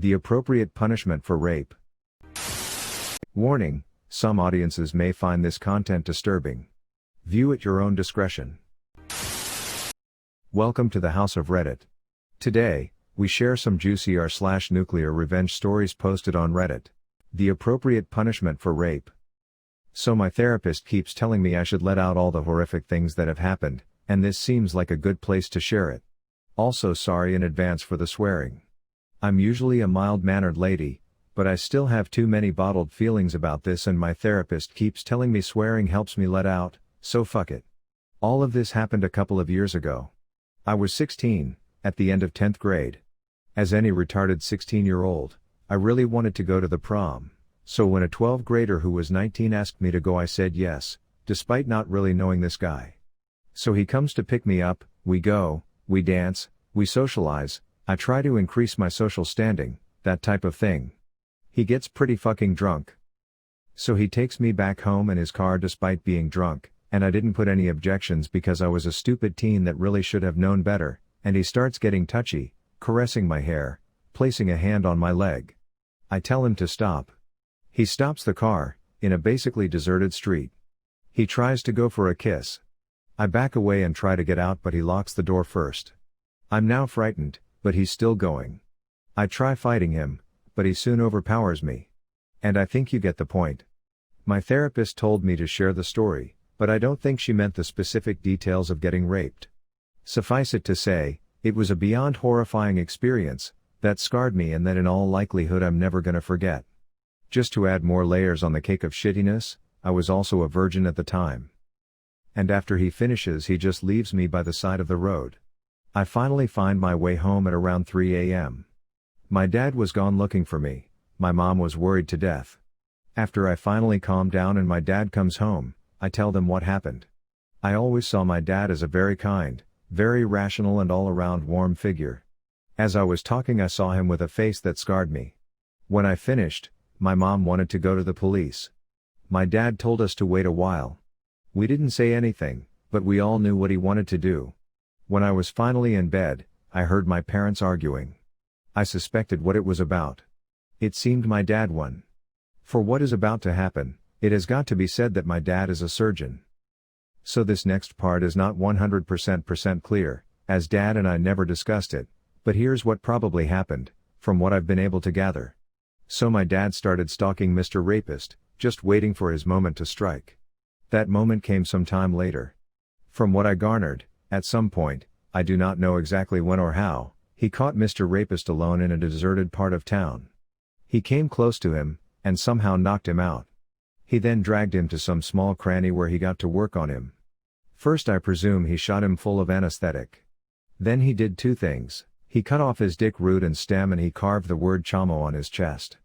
The appropriate punishment for rape. Warning, some audiences may find this content disturbing. View at your own discretion. Welcome to the House of Reddit. Today, we share some juicy r/nuclear revenge stories posted on Reddit. The appropriate punishment for rape. So my therapist keeps telling me I should let out all the horrific things that have happened, and this seems like a good place to share it. Also sorry in advance for the swearing. I'm usually a mild-mannered lady, but I still have too many bottled feelings about this, and my therapist keeps telling me swearing helps me let out, so fuck it. All of this happened a couple of years ago. I was 16, at the end of 10th grade. As any retarded 16-year-old, I really wanted to go to the prom, so when a 12th grader who was 19 asked me to go I said yes, despite not really knowing this guy. So he comes to pick me up, we go, we dance, we socialize, I try to increase my social standing, that type of thing. He gets pretty fucking drunk. So he takes me back home in his car despite being drunk, and I didn't put any objections because I was a stupid teen that really should have known better, and he starts getting touchy, caressing my hair, placing a hand on my leg. I tell him to stop. He stops the car, in a basically deserted street. He tries to go for a kiss. I back away and try to get out, but he locks the door first. I'm now frightened, but he's still going. I try fighting him, but he soon overpowers me. And I think you get the point. My therapist told me to share the story, but I don't think she meant the specific details of getting raped. Suffice it to say, it was a beyond horrifying experience, that scarred me and that in all likelihood I'm never gonna forget. Just to add more layers on the cake of shittiness, I was also a virgin at the time. And after he finishes he just leaves me by the side of the road. I finally find my way home at around 3 a.m. My dad was gone looking for me, my mom was worried to death. After I finally calm down and my dad comes home, I tell them what happened. I always saw my dad as a very kind, very rational and all-around warm figure. As I was talking I saw him with a face that scarred me. When I finished, my mom wanted to go to the police. My dad told us to wait a while. We didn't say anything, but we all knew what he wanted to do. When I was finally in bed, I heard my parents arguing. I suspected what it was about. It seemed my dad won. For what is about to happen, it has got to be said that my dad is a surgeon. So this next part is not 100% clear, as Dad and I never discussed it, but here's what probably happened, from what I've been able to gather. So my dad started stalking Mr. Rapist, just waiting for his moment to strike. That moment came some time later. From what I garnered, at some point, I do not know exactly when or how, he caught Mr. Rapist alone in a deserted part of town. He came close to him, and somehow knocked him out. He then dragged him to some small cranny where he got to work on him. First I presume he shot him full of anesthetic. Then he did two things, he cut off his dick root and stem and he carved the word Chamo on his chest.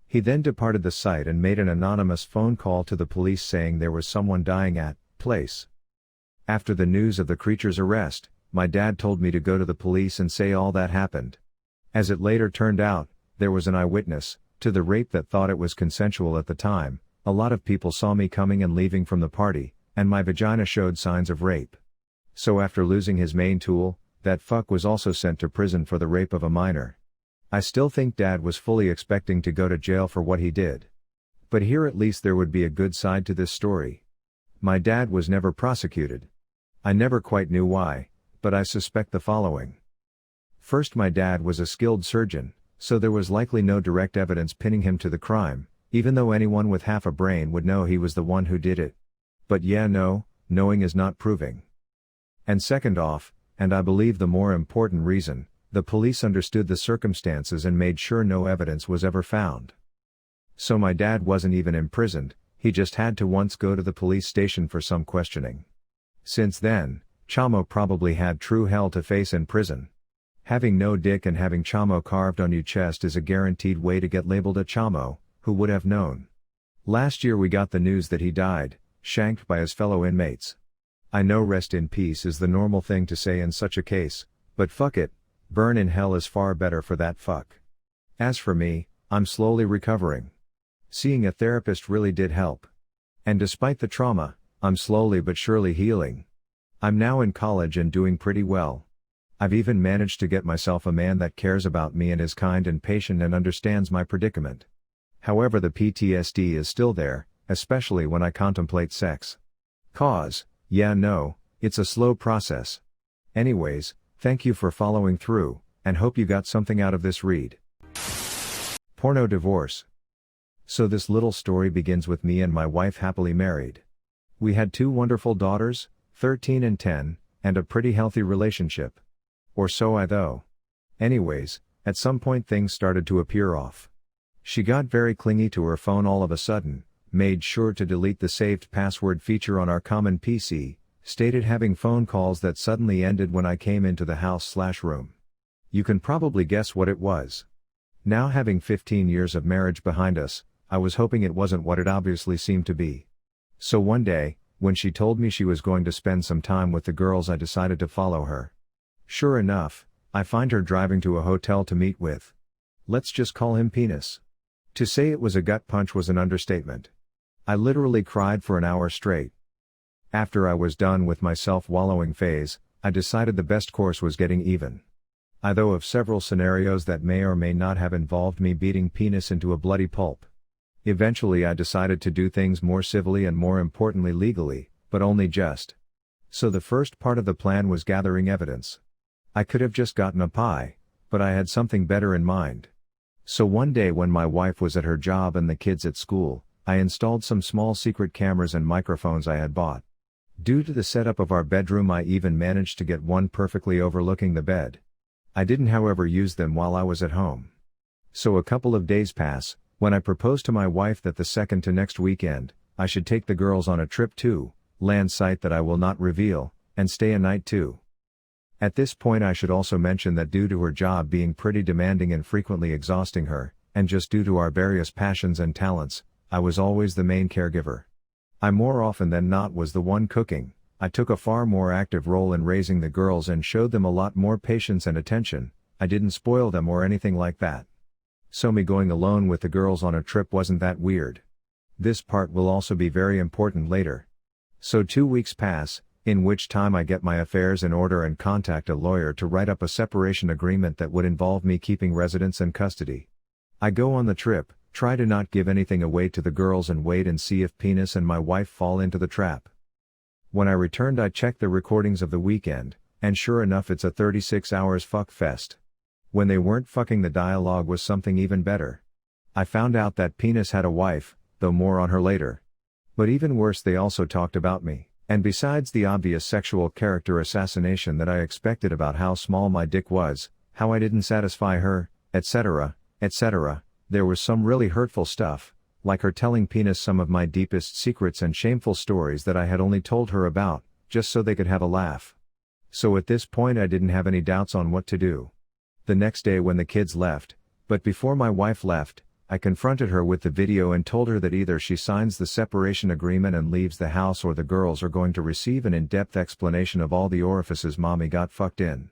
He then departed the site and made an anonymous phone call to the police saying there was someone dying at place. After the news of the creature's arrest, my dad told me to go to the police and say all that happened. As it later turned out, there was an eyewitness to the rape that thought it was consensual at the time. A lot of people saw me coming and leaving from the party, and my vagina showed signs of rape. So after losing his main tool, that fuck was also sent to prison for the rape of a minor. I still think Dad was fully expecting to go to jail for what he did. But here at least there would be a good side to this story. My dad was never prosecuted. I never quite knew why, but I suspect the following. First, my dad was a skilled surgeon, so there was likely no direct evidence pinning him to the crime, even though anyone with half a brain would know he was the one who did it. But yeah, no, knowing is not proving. And second off, and I believe the more important reason, the police understood the circumstances and made sure no evidence was ever found. So my dad wasn't even imprisoned, he just had to once go to the police station for some questioning. Since then, Chamo probably had true hell to face in prison. Having no dick and having Chamo carved on your chest is a guaranteed way to get labeled a Chamo, who would have known? Last year we got the news that he died, shanked by his fellow inmates. I know rest in peace is the normal thing to say in such a case, but fuck it, burn in hell is far better for that fuck. As for me, I'm slowly recovering. Seeing a therapist really did help. And despite the trauma, I'm slowly but surely healing. I'm now in college and doing pretty well. I've even managed to get myself a man that cares about me and is kind and patient and understands my predicament. However, the PTSD is still there, especially when I contemplate sex. It's a slow process. Anyways, thank you for following through, and hope you got something out of this read. Porno divorce. So this little story begins with me and my wife happily married. We had 2 wonderful daughters, 13 and 10, and a pretty healthy relationship. Or so I thought. Anyways, at some point things started to appear off. She got very clingy to her phone all of a sudden, made sure to delete the saved password feature on our common PC, stated having phone calls that suddenly ended when I came into the house/room. You can probably guess what it was. Now, having 15 years of marriage behind us, I was hoping it wasn't what it obviously seemed to be. So one day, when she told me she was going to spend some time with the girls, I decided to follow her. Sure enough, I find her driving to a hotel to meet with, let's just call him Penis. To say it was a gut punch was an understatement. I literally cried for an hour straight. After I was done with my self-wallowing phase, I decided the best course was getting even. I thought of several scenarios that may or may not have involved me beating Penis into a bloody pulp. Eventually I decided to do things more civilly and more importantly legally, but only just. So the first part of the plan was gathering evidence. I could have just gotten a pie, but I had something better in mind. So one day when my wife was at her job and the kids at school, I installed some small secret cameras and microphones I had bought. Due to the setup of our bedroom, I even managed to get one perfectly overlooking the bed. I didn't, however, use them while I was at home. So a couple of days pass, when I proposed to my wife that the second to next weekend, I should take the girls on a trip to land site that I will not reveal, and stay a night too. At this point I should also mention that due to her job being pretty demanding and frequently exhausting her, and just due to our various passions and talents, I was always the main caregiver. I more often than not was the one cooking. I took a far more active role in raising the girls and showed them a lot more patience and attention. I didn't spoil them or anything like that. So me going alone with the girls on a trip wasn't that weird. This part will also be very important later. So 2 weeks pass, in which time I get my affairs in order and contact a lawyer to write up a separation agreement that would involve me keeping residence and custody. I go on the trip, try to not give anything away to the girls and wait and see if Penis and my wife fall into the trap. When I returned I checked the recordings of the weekend, and sure enough it's a 36 hours fuck fest. When they weren't fucking, the dialogue was something even better. I found out that Penis had a wife, though more on her later. But even worse, they also talked about me, and besides the obvious sexual character assassination that I expected about how small my dick was, how I didn't satisfy her, etc., there was some really hurtful stuff, like her telling Penis some of my deepest secrets and shameful stories that I had only told her about, just so they could have a laugh. So at this point I didn't have any doubts on what to do. The next day when the kids left, but before my wife left, I confronted her with the video and told her that either she signs the separation agreement and leaves the house or the girls are going to receive an in-depth explanation of all the orifices mommy got fucked in.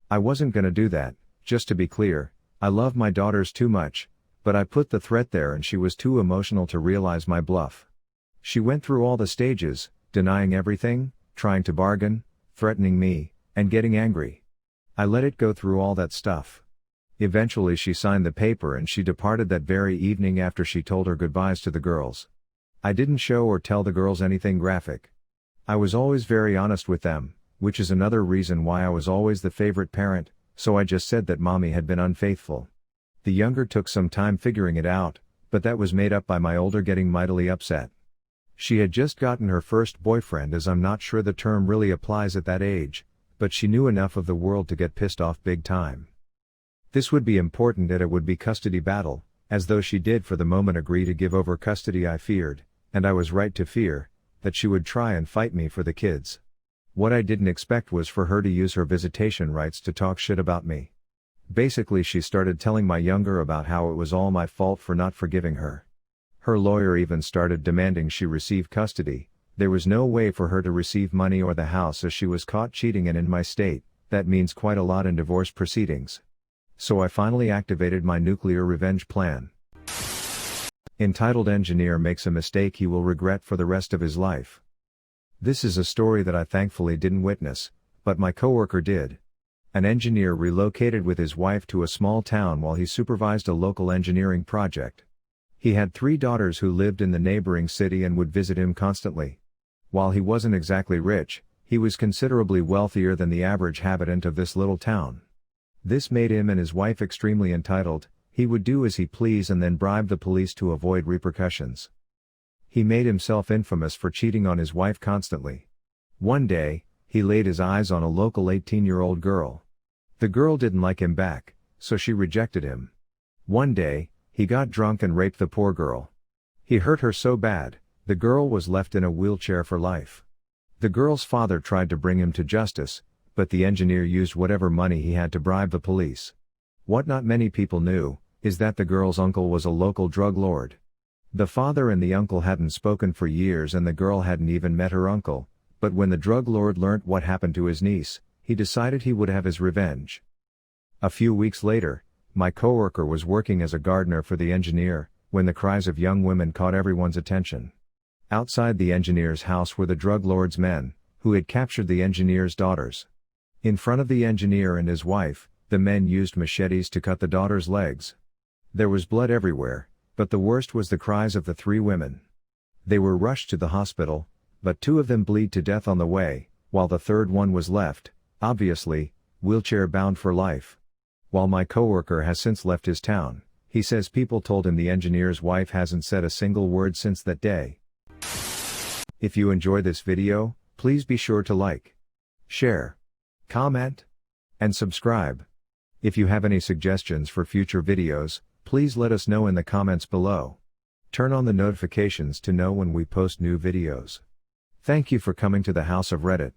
I wasn't gonna do that, just to be clear. I love my daughters too much, but I put the threat there and she was too emotional to realize my bluff. She went through all the stages, denying everything, trying to bargain, threatening me, and getting angry. I let it go through all that stuff. Eventually she signed the paper and she departed that very evening after she told her goodbyes to the girls. I didn't show or tell the girls anything graphic. I was always very honest with them, which is another reason why I was always the favorite parent, so I just said that mommy had been unfaithful. The younger took some time figuring it out, but that was made up by my older getting mightily upset. She had just gotten her first boyfriend, as I'm not sure the term really applies at that age, but she knew enough of the world to get pissed off big time. This would be important and it would be custody battle, as though she did for the moment agree to give over custody. I feared, and I was right to fear, that she would try and fight me for the kids. What I didn't expect was for her to use her visitation rights to talk shit about me. Basically she started telling my younger about how it was all my fault for not forgiving her. Her lawyer even started demanding she receive custody. There was no way for her to receive money or the house as she was caught cheating, and in my state, that means quite a lot in divorce proceedings. So I finally activated my nuclear revenge plan. Entitled Engineer Makes a Mistake He Will Regret for the Rest of His Life. This is a story that I thankfully didn't witness, but my coworker did. An engineer relocated with his wife to a small town while he supervised a local engineering project. He had 3 daughters who lived in the neighboring city and would visit him constantly. While he wasn't exactly rich, he was considerably wealthier than the average habitant of this little town. This made him and his wife extremely entitled. He would do as he pleased and then bribe the police to avoid repercussions. He made himself infamous for cheating on his wife constantly. One day, he laid his eyes on a local 18-year-old girl. The girl didn't like him back, so she rejected him. One day, he got drunk and raped the poor girl. He hurt her so bad, the girl was left in a wheelchair for life. The girl's father tried to bring him to justice, but the engineer used whatever money he had to bribe the police. What not many people knew, is that the girl's uncle was a local drug lord. The father and the uncle hadn't spoken for years and the girl hadn't even met her uncle, but when the drug lord learnt what happened to his niece, he decided he would have his revenge. A few weeks later, my coworker was working as a gardener for the engineer, when the cries of young women caught everyone's attention. Outside the engineer's house were the drug lord's men, who had captured the engineer's daughters. In front of the engineer and his wife, the men used machetes to cut the daughters' legs. There was blood everywhere, but the worst was the cries of the 3 women. They were rushed to the hospital, but 2 of them bled to death on the way, while the 3rd one was left, obviously, wheelchair-bound for life. While my coworker has since left his town, he says people told him the engineer's wife hasn't said a single word since that day. If you enjoy this video, please be sure to like, share, comment, and subscribe. If you have any suggestions for future videos, please let us know in the comments below. Turn on the notifications to know when we post new videos. Thank you for coming to the House of Reddit.